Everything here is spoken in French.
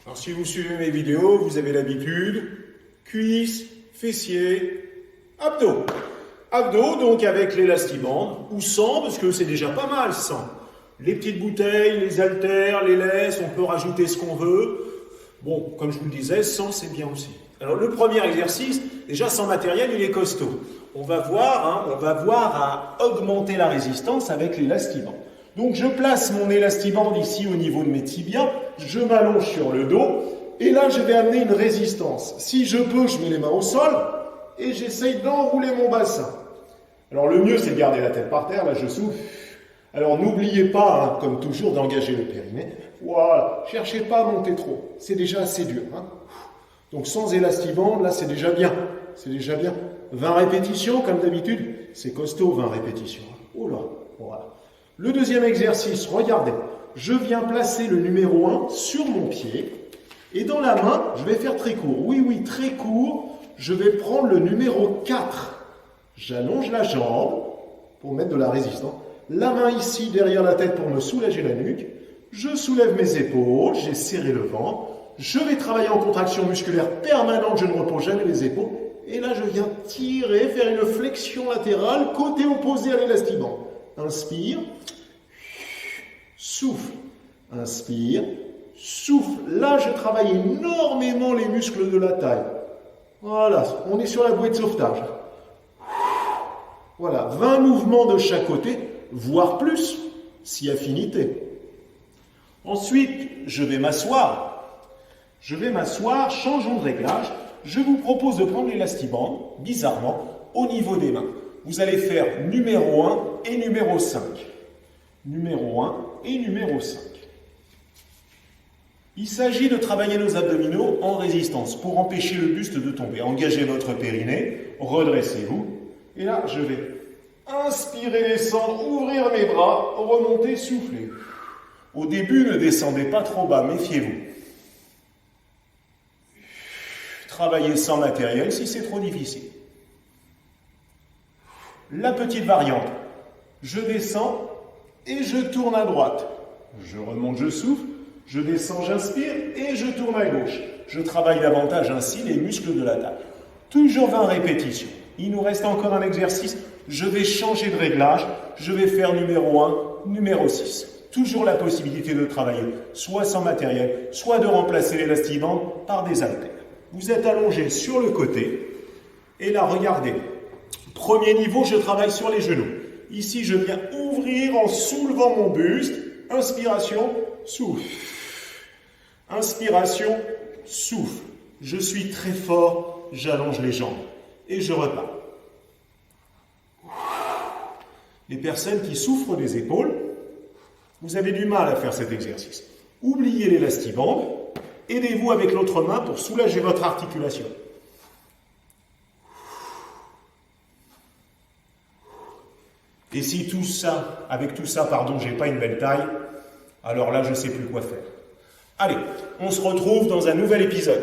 Alors si vous suivez mes vidéos, vous avez l'habitude, cuisses, fessiers, abdos. Abdos donc avec l'élastibande, ou sans, parce que c'est déjà pas mal sans. Les petites bouteilles, les haltères, les laisses, on peut rajouter ce qu'on veut. Bon, comme je vous le disais, sans c'est bien aussi. Alors le premier exercice, déjà sans matériel, il est costaud. On va voir à augmenter la résistance avec l'élastibande. Donc je place mon élastibande ici au niveau de mes tibias, je m'allonge sur le dos, et là je vais amener une résistance. Si je peux, je mets les mains au sol, et j'essaye d'enrouler mon bassin. Alors le mieux c'est de garder la tête par terre, là je souffle. Alors n'oubliez pas, comme toujours, d'engager le périnée. Voilà, cherchez pas à monter trop, c'est déjà assez dur. Donc sans élastibande, là c'est déjà bien, c'est déjà bien. 20 répétitions comme d'habitude, c'est costaud 20 répétitions. Oh là, voilà. Le deuxième exercice, regardez, je viens placer le numéro 1 sur mon pied et dans la main, je vais faire très court. Oui, très court, je vais prendre le numéro 4. J'allonge la jambe pour mettre de la résistance. La main ici derrière la tête pour me soulager la nuque. Je soulève mes épaules, j'ai serré le ventre. Je vais travailler en contraction musculaire permanente, je ne repose jamais les épaules. Et là, je viens tirer, faire une flexion latérale, côté opposé à l'élastibande. Inspire, souffle, inspire, souffle. Là, je travaille énormément les muscles de la taille. Voilà, on est sur la bouée de sauvetage. Voilà, 20 mouvements de chaque côté, voire plus, si affinité. Ensuite, je vais m'asseoir. Changeons de réglage. Je vous propose de prendre l'élastibande, bizarrement, au niveau des mains. Vous allez faire numéro 1 et numéro 5. Numéro 1 et numéro 5. Il s'agit de travailler nos abdominaux en résistance pour empêcher le buste de tomber. Engagez votre périnée, redressez-vous. Et là, je vais inspirer, descendre, ouvrir mes bras, remonter, souffler. Au début, ne descendez pas trop bas, méfiez-vous. Travaillez sans matériel si c'est trop difficile. La petite variante, je descends et je tourne à droite. Je remonte, je souffle, je descends, j'inspire et je tourne à gauche. Je travaille davantage ainsi les muscles de la taille. Toujours 20 répétitions. Il nous reste encore un exercice. Je vais changer de réglage. Je vais faire numéro 1, numéro 6. Toujours la possibilité de travailler soit sans matériel, soit de remplacer l'élastibande par des haltères. Vous êtes allongé sur le côté. Et là, regardez. Premier niveau, je travaille sur les genoux. Ici, je viens ouvrir en soulevant mon buste. Inspiration, souffle. Inspiration, souffle. Je suis très fort, j'allonge les jambes. Et je repars. Les personnes qui souffrent des épaules, vous avez du mal à faire cet exercice. Oubliez l'élastibande. Aidez-vous avec l'autre main pour soulager votre articulation. Et si avec tout ça, j'ai pas une belle taille, alors là, je ne sais plus quoi faire. Allez, on se retrouve dans un nouvel épisode.